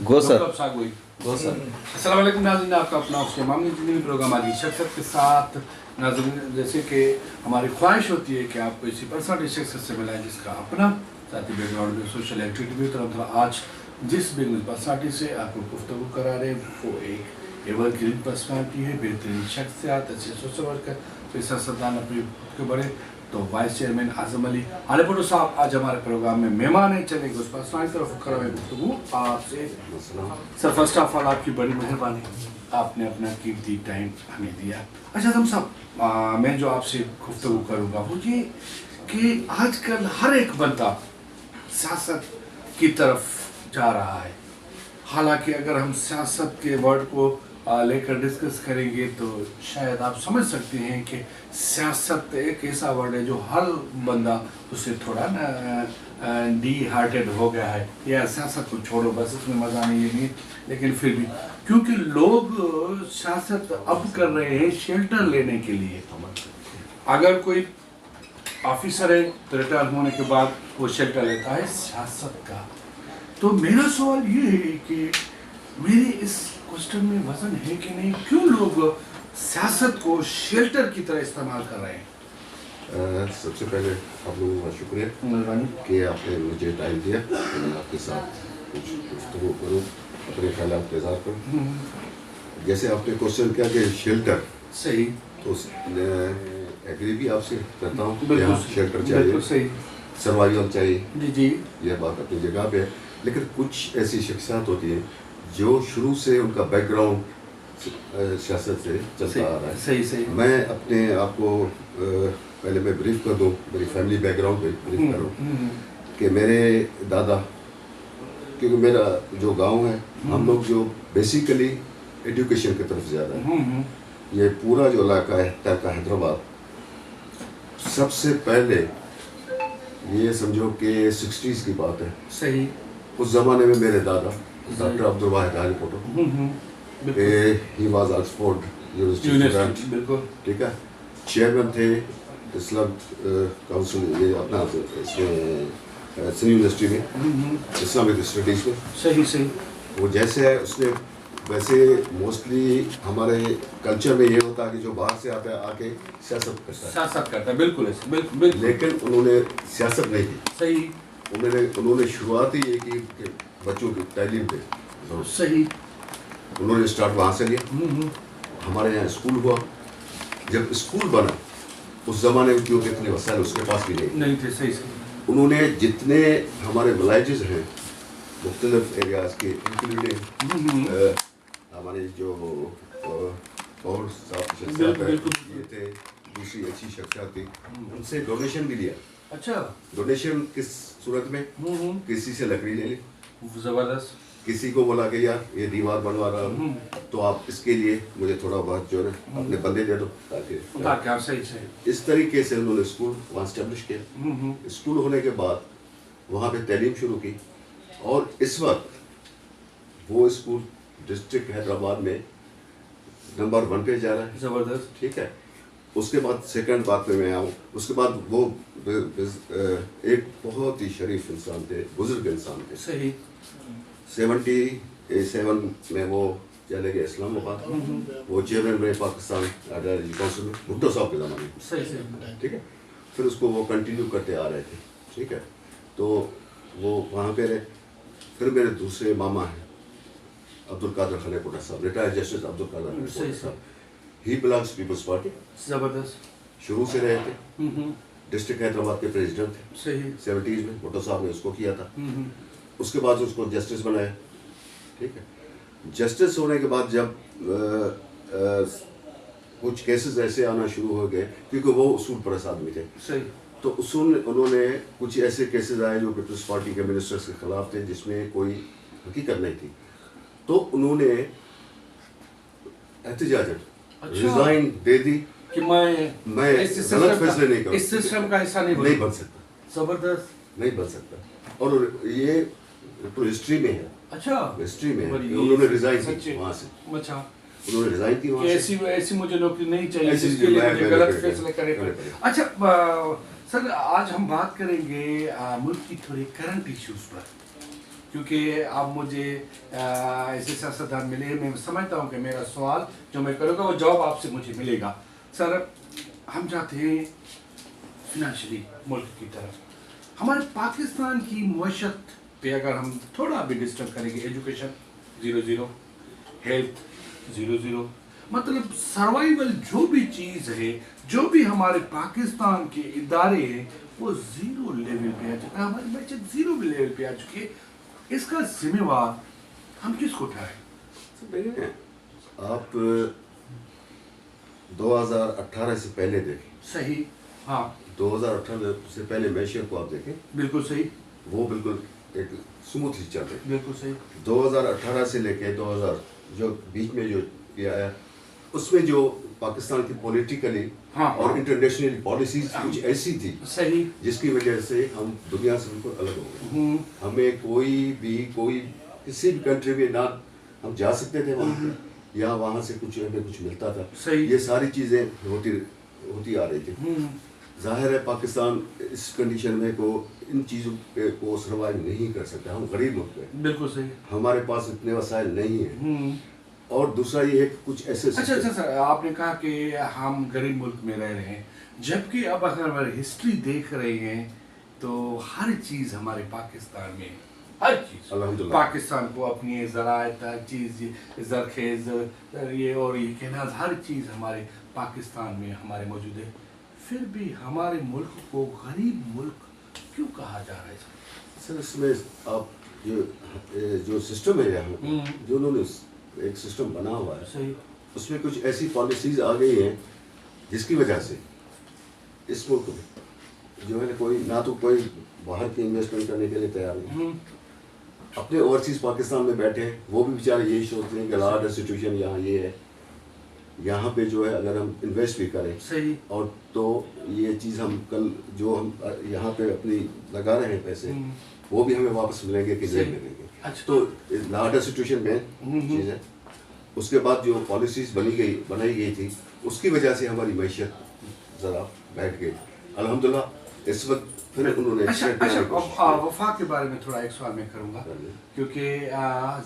गो sir. अस्सलाम वालेकुम नाज़रीन, आपका अपना उसके मामले ज़िंदगी प्रोग्राम आज शख्सियत के साथ। नाज़रीन, जैसे कि हमारी ख्वाहिश होती है कि आपको इसी पर्सनल शख्सियत से मिलाएं जिसका अपना साथी बैकग्राउंड में सोशल एक्टिविटी भी तरह आज जिस बिजनेस पर्सनालिटी से आपको गुफ्तगू करा रहे हैं वो एक एवरग्रीन पर्सनालिटी है, बेहतरीन शख्सियत, अच्छे सोशल वर्कर, पैसा सदान अपने के बड़े तो वाइस चेयरमैन आजम अली आलेपुर साहब आज हमारे प्रोग्राम में मेहमान है। चलेंगे उस पर्सनालिटी तरफ करा हुए गुफ्तगू आपसे। सर, फर्स्ट ऑफ ऑल आपकी बड़ी मेहरबानी, आपने अपना कीमती टाइम हमें दिया। अच्छा हम साहब, मैं जो आपसे गुफ्तगू करूँगा वो ये कि आजकल हर एक बंदा सियासत की तरफ जा रहा है। हालांकि अगर हम सियासत के वर्ड को लेकर डिस्कस करेंगे तो शायद आप समझ सकते हैं कि सियासत एक ऐसा वर्ड है जो हर बंदा उससे थोड़ा ना डी हार्टेड हो गया है, या सियासत को छोड़ो बस इसमें मज़ा नहीं है नहीं। लेकिन फिर भी क्योंकि लोग सियासत अब कर रहे हैं शेल्टर लेने के लिए। अगर कोई ऑफिसर है तो रिटायर होने के बाद वो शेल्टर लेता है सियासत का। तो मेरा सवाल ये है कि मेरे इस क्वेश्चन में वजन है कि नहीं, क्यों लोग सियासत को शेल्टर की तरह इस्तेमाल कर रहे हैं? सबसे पहले आप लोगों का शुक्रिया कि आपने मुझे टाइम दिया कि मैं आपके साथ कुछ गुफ्तगू करूँ, अपने ख्यालात का इज़हार करूँ। जैसे आपने क्वेश्चन किया कि शेल्टर, सही, तो एग्री भी आपसे करता हूँ कि यहाँ शेल्टर चाहिए, सर्वाइवल चाहिए, जी जी, यह बात अपनी जगह पे है। लेकिन कुछ ऐसी शख्सियात होती हैं जो शुरू से उनका बैकग्राउंड सियासत से चलता आ रहा है। सही सही। मैं अपने आप को पहले मैं ब्रीफ कर दूं, मेरी फैमिली बैकग्राउंड पे ब्रीफ करूं कि मेरे दादा, क्योंकि मेरा जो गांव है हम लोग जो बेसिकली एजुकेशन की तरफ ज़्यादा है। ये पूरा जो इलाका है तहका हैदराबाद, सबसे पहले ये समझो कि 60s की बात है। सही। उस ज़माने में मेरे दादा doctor Abdul Wahid Haji photo, he was Oxford university, बिल्कुल ठीक है, चेयरमैन थे इस्लाम काउंसिल, ये अपना इसमें सिंध यूनिवर्सिटी में इस्लामिक स्टडीज में। सही सही। वो जैसे है उसने वैसे मोस्टली हमारे कल्चर में ये होता है कि जो बाहर से आता है आके सियासत करता है, बिल्कुल ऐसे, बिल्कुल। लेकिन उन्होंने सियासत नहीं की। सही। उन्होंने शुरुआत ही ये की कि बच्चों की तालीम पे। सही। उन्होंने स्टार्ट वहाँ से लिया। हमारे यहाँ स्कूल हुआ, जब स्कूल बना उस ज़माने में क्योंकि इतने वसाइल उसके पास भी नहीं थे। सही सही। उन्होंने जितने हमारे विलेजेस हैं मुख्तलिफ एरियाज़ के, इंक्लूडिंग हमारे जो और ये थे, दूसरी अच्छी शख्सियात थी, उनसे डोनेशन भी लिया। अच्छा। डोनेशन किस सूरत में? किसी से लकड़ी ले ली, जबरदस्त, किसी को बोला कि यार ये दीवार बनवा रहा हूँ तो आप इसके लिए मुझे थोड़ा बहुत जो है अपने बंदे दे दो ताकि आप सही सही। इस तरीके से उन्होंने स्कूल वहाँ स्टैब्लिश किया। स्कूल होने के बाद वहाँ पे तालीम शुरू की और इस वक्त वो स्कूल डिस्ट्रिक्ट हैदराबाद में नंबर 1 पे जा रहा है। ज़बरदस्त, ठीक है। उसके बाद सेकंड बात पे मैं आऊँ, उसके बाद वो एक बहुत ही शरीफ इंसान थे, बुजुर्ग इंसान थे। सही। 77 में वो चले गए इस्लामाबाद, वो चेयरमैन रहे पाकिस्तान काउंसिल में, भुट्टो साहब के ज़माने में। सही सही, ठीक है। फिर उसको वो कंटिन्यू करते आ रहे थे, ठीक है। तो वो वहाँ पे रहे। फिर मेरे दूसरे मामा हैं अब्दुल कादर खलीफा साहब, रिटायर्ड जस्टिस अब्दुल कादर खलीफा साहब, ही बिलोंग्स पीपल्स पार्टी। ज़बरदस्त। शुरू से रहे थे, डिस्ट्रिक्ट हैदराबाद के प्रेसिडेंट थे। सही। 70s में भुट्टो साहब ने उसको किया था। उसके बाद उसको जस्टिस बनाया, ठीक है। जस्टिस होने के बाद जब कुछ केसेस ऐसे आना शुरू हो गए, क्योंकि वो उसूल परस्त आदमी थे। सही। तो उन्होंने कुछ ऐसे केसेस आए जो पीपल्स पार्टी के मिनिस्टर्स के खिलाफ थे जिसमें कोई हकीकत नहीं थी। तो उन्होंने एहतजाजन रिजाइन दे दी कि मैं गलत फैसले नहीं करूँ, इस सिस्टम का हिस्सा नहीं बन सकता। ज़बरदस्त। नहीं बन सकता। اور یہ تو ہسٹری میں ہے, اچھا ہسٹری میں ہے, بڑی- انہوں نے ریزائن سچے؟ کی وہاں سے, اچھا انہوں نے ریزائن کی وہاں سے. ایسی مجھے نوکری نہیں چاہیے ایسی جس کے لیے میں- مجھے میں- غلط میں- فیصلے کرنے میں- پڑے. اچھا سر آج ہم بات کریں گے ملک کی تھوڑی کرنٹ ایشوز پر, کیونکہ اب مجھے ایسے سیاستدان ملے, میں سمجھتا ہوں کہ میرا سوال جو میں کروں گا وہ جواب آپ سے مجھے ملے گا. سر ہم چاہتے ہیں فنانشلی ملک کی طرف, ہمارے پاکستان کی معیشت پہ اگر ہم تھوڑا بھی ڈسٹرب کریں گے, ایجوکیشن 0-0, ہیلتھ 0-0, مطلب سروائیول جو بھی چیز ہے, جو بھی ہمارے پاکستان کے ادارے ہیں وہ 0 لیول پہ آ چکا ہے, ہماری معیشت 0 لیول پہ آ چکی ہے. اس کا ذمہ وار ہم کس کو ٹھہرائیں؟ دیکھیں آپ 2018 سے پہلے دیکھیں, صحیح, ہاں 2018 سے پہلے معیشت کو آپ دیکھیں, بالکل صحیح, وہ بالکل ایک سموتھلی چل رہی. بالکل صحیح, 2018 سے لے کے 2000 جو بیچ میں جو کیا ہے, اس میں جو پاکستان کی پولیٹیکلی ہاں اور انٹرنیشنل پالیسیز کچھ ایسی تھی صحیح, جس کی وجہ سے ہم دنیا سے بالکل الگ ہو گئے. ہمیں کوئی کسی بھی کنٹری میں نہ ہم جا سکتے تھے وہاں پہ, یا وہاں سے ہمیں کچھ ملتا تھا. صحیح. یہ ساری چیزیں ہوتی آ رہی تھی. ظاہر ہے پاکستان اس کنڈیشن میں ان چیزوں کو سروائیو نہیں کر سکتا. ہم غریب ملک ہیں, بالکل صحیح, ہمارے پاس اتنے وسائل نہیں ہیں. اور دوسرا یہ ہے کہ کچھ ایسے اچھا سر آپ نے کہا کہ ہم غریب ملک میں رہ رہے ہیں, جبکہ اب اگر ہماری ہسٹری دیکھ رہے ہیں تو ہر چیز ہمارے پاکستان میں, ہر چیز الحمدللہ پاکستان کو اپنی زراعت چیز زرخیز یہ اور یہ کہنا, ہر چیز ہمارے پاکستان میں ہمارے موجود ہے. پھر بھی ہمارے ملک کو غریب ملک کیوں کہا جا رہا ہے سر؟ اس میں آپ جو سسٹم ہے یہاں جو انہوں نے ایک سسٹم بنا ہوا ہے, صحیح, اس میں کچھ ایسی پالیسیز آ گئی ہیں جس کی وجہ سے اس ملک میں جو ہے کوئی نہ تو کوئی باہر کی انویسٹمنٹ کرنے کے لیے تیار نہیں. اپنے اوورسیز پاکستان میں بیٹھے ہیں, وہ بھی بیچارے یہی سوچتے ہیں کہ لا آرڈر سچویشن یہاں یہ ہے, یہاں پہ جو ہے اگر ہم انویسٹ بھی کریں صحیح, اور تو یہ چیز ہم کل جو ہم یہاں پہ اپنی لگا رہے ہیں پیسے, وہ بھی ہمیں واپس ملیں گے کہ نہیں ملیں گے. تو لا آرڈر سچویشن میں چیز ہے. اس کے بعد جو پالیسیز بنائی گئی تھی, اس کی وجہ سے ہماری معیشت ذرا بیٹھ گئی. الحمدللہ اس وقت پھر انہوں نے اچھا وفاق کے بارے میں تھوڑا ایک سوال میں کروں گا, کیونکہ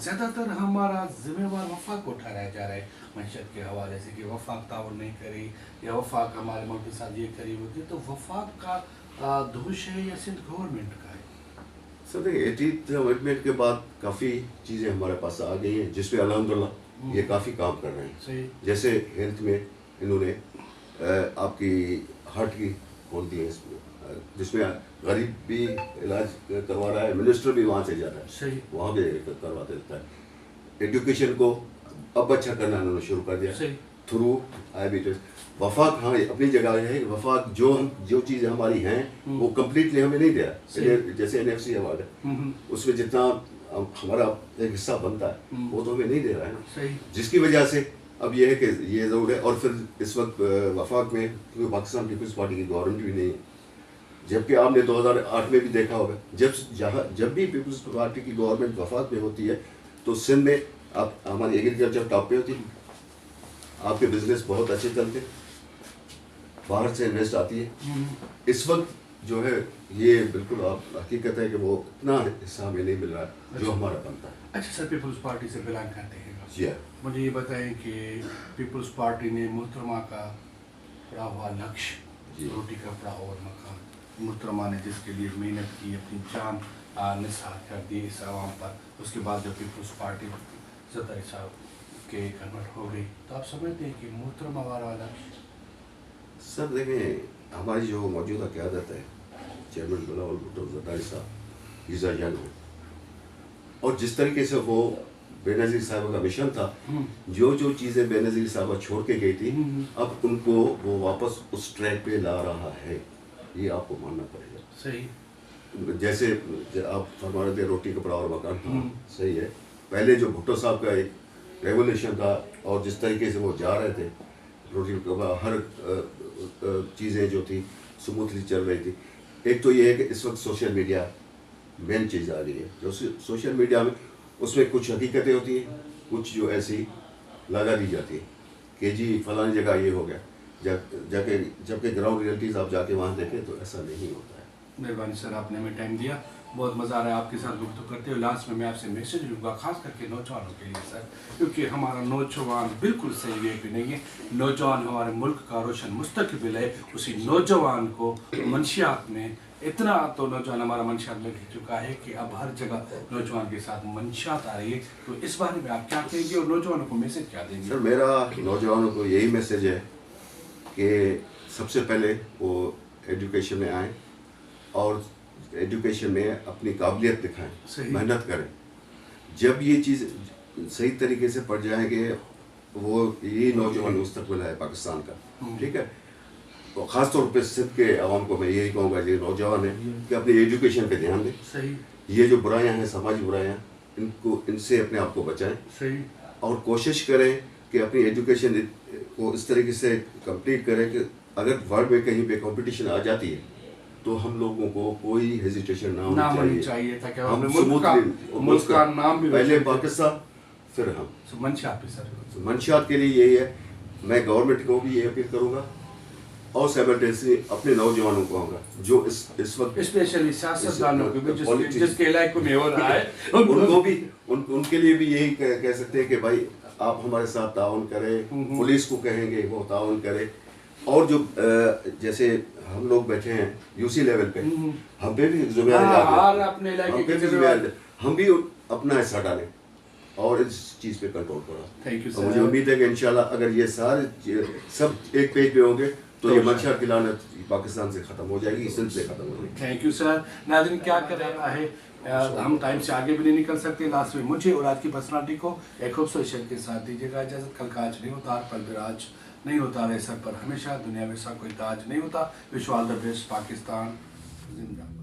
زیادہ تر ہمارا ذمہ وار وفاق کو ٹھہرایا جا رہا ہے معیشت کے حوالے سے, کہ وفاق تعاون نہیں کری یا وفاق ہمارے ملک کے ساتھ یہ کری ہوتی. تو وفاق کا دوش ہے یا صرف گورنمنٹ کا ہے؟ سر دیکھیں 80th امینڈمنٹ کے بعد کافی چیزیں ہمارے پاس آ گئی ہیں جس پہ الحمدللہ یہ کافی کام کر رہے ہیں. صحیح, جیسے ہیلتھ میں انہوں نے آپ کی ہارٹ کی کھول دی ہے, جس میں غریب بھی علاج کروا رہا ہے, منسٹر بھی وہاں سے جا رہا ہے, صحیح, وہاں بھی کروا دیتا ہے. ایجوکیشن کو اب اچھا کرنا انہوں نے شروع کر دیا صحیح, تھرو IBTS. وفاق ہاں اپنی جگہ ہے, وفاق جو چیزیں ہماری ہیں وہ کمپلیٹلی ہمیں نہیں دے رہا. جیسے NFC ایوارڈ ہے, اس میں جتنا ہمارا ایک حصہ بنتا ہے وہ تو ہمیں نہیں دے رہا ہے نا, صحیح, جس کی وجہ سے اب یہ ہے کہ یہ ضرور ہے. اور پھر اس وقت وفاق میں کیونکہ پاکستان پیپلز پارٹی کی گورنمنٹ بھی نہیں ہے, جبکہ آپ نے 2008 میں بھی دیکھا ہوگا جب بھی پیپلز پارٹی کی گورنمنٹ وفاق میں ہوتی ہے تو سندھ میں آپ ہماری ایگریکلچر ٹاپ پہ ہوتی ہے, آپ کے بزنس بہت اچھے چلتے, باہر سے انویسٹ آتی ہے. اس وقت جو ہے یہ بالکل آپ حقیقت ہے کہ وہ اتنا حصہ ہمیں نہیں مل رہا ہے جو ہمارا بنتا ہے. اچھا سر پیپلز پارٹی سے بلانگ کرتے ہیں, جی مجھے یہ بتائیں کہ پیپلز پارٹی نے محترمہ کا پڑا ہوا لکش, روٹی کا پڑا ہوا مقام, محترمہ نے جس کے لیے محنت کی, اپنی جان نثار کر دی اس عوام پر, اس کے بعد جو پیپلز پارٹی زرداری صاحب کے کنورٹ ہو گئی, تو آپ سمجھتے ہیں کہ محترمہ والا لکش؟ سر دیکھیں ہماری جو موجودہ قیادت ہے, چیئرمین بلاول بھٹو زرداری صاحب, ہی از اے ینگ, اور جس طریقے سے وہ بے نظیر صاحبہ کا مشن تھا, جو چیزیں بے نظیر صاحبہ چھوڑ کے گئی تھی, اب ان کو وہ واپس اس ٹریک پہ لا رہا ہے, یہ آپ کو ماننا پڑے گا. صحیح, جیسے آپ فرما رہے تھے روٹی کپڑا اور مکان, صحیح ہے. پہلے جو بھٹو صاحب کا ایک ریولیوشن تھا اور جس طریقے سے وہ جا رہے تھے, روٹی کپڑا ہر چیزیں جو تھی سموتھلی چل رہی تھی. ایک تو یہ ہے کہ اس وقت سوشل میڈیا मेन चीज़ आ गई है। जो सोशल मीडिया में उसमें कुछ हकीकतें होती हैं, कुछ जो ऐसी लगा दी जाती है कि जी फलानी जगह ये हो गया, जाके जबकि ग्राउंड रियलिटीज़ आप जाके वहाँ देखें तो ऐसा नहीं होता है। मेहरबानी सर, आपने हमें टाइम दिया, बहुत मज़ा आ रहा है आपके साथ गुफ्तगू करते हुए। लास्ट में मैं आपसे मैसेज लूँगा खास करके नौजवानों के लिए सर, क्योंकि हमारा नौजवान बिल्कुल सही वे पे नहीं है। नौजवान हमारे मुल्क का रोशन मुस्तकबिल है। उसी नौजवान को मंशियात में इतना तो नौजवान हमारा मंशियात में गिर चुका है कि अब हर जगह नौजवान के साथ मंशियात आ रही है। तो इस बारे में आप क्या कहेंगे और नौजवानों को मैसेज क्या देंगे? सर मेरा नौजवानों को यही मैसेज है कि सबसे पहले वो एजुकेशन में आएँ और एजुकेशन में अपनी काबिलियत दिखाएं, मेहनत करें। जब ये चीज़ सही तरीके से पड़ जाएंगे, वो ये नौजवान मुस्तकबिल है पाकिस्तान का, ठीक है। तो ख़ास तौर पे सिंध के आवाम को मैं यही कहूँगा, ये नौजवान है कि अपनी एजुकेशन पे ध्यान दें। सही। ये जो बुराइयां हैं, समाजी बुराइयां, इनसे अपने आप को बचाएं। सही। और कोशिश करें कि अपनी एजुकेशन को इस तरीके से कंप्लीट करें कि अगर वर्ल्ड में कहीं पे कंपटीशन आ जाती है तो हम लोगों को कोई हेजिटेशन ना होनी चाहिए ताकि हम मुल्क का नाम भी पहले पाकिस्तान फिर हम मंशियात पे सर। मंशियात के लिए यही है। मैं गवर्नमेंट को भी ये अपील करूँगा और साइमल्टेनियसली अपने नौजवानों को कहूँगा जो इस वक्त स्पेशली सियासतदानों को भी जिसके इलाके में हो रहा है उनको भी उनके लिए भी यही कह सकते हैं कि भाई आप हमारे साथ ताउन करें, पुलिस को कहेंगे वो ताउन करे। और जो जैसे हम लोग बैठे हैं यूसी लेवल पे, हम पे भी जिम्मेदारी, हम भी अपना हिस्सा डालें और इस चीज़ पे कंट्रोल करो। Thank you sir. मुझे उम्मीद है कि इंशाल्लाह अगर ये सारे सब एक पेज पे होंगे तो ये मंशियात की लानत पाकिस्तान से ख़त्म हो जाएगी, सिंध से ख़त्म हो जाएगी। Thank you sir. नाज़रीन क्या कर रहा है, हम टाइम से आगे भी नहीं निकल सकते। लास्ट में मुझे और आज की पर्सनालिटी को एक खूबसूरत शेर के साथ दीजिएगा इजाज़त। कल का आज नहीं होता, पल बिराज नहीं होता रहे सर पर हमेशा, दुनिया में सा कोई ताज नहीं होता। Wish all the best, Pakistan जिंदाबाद।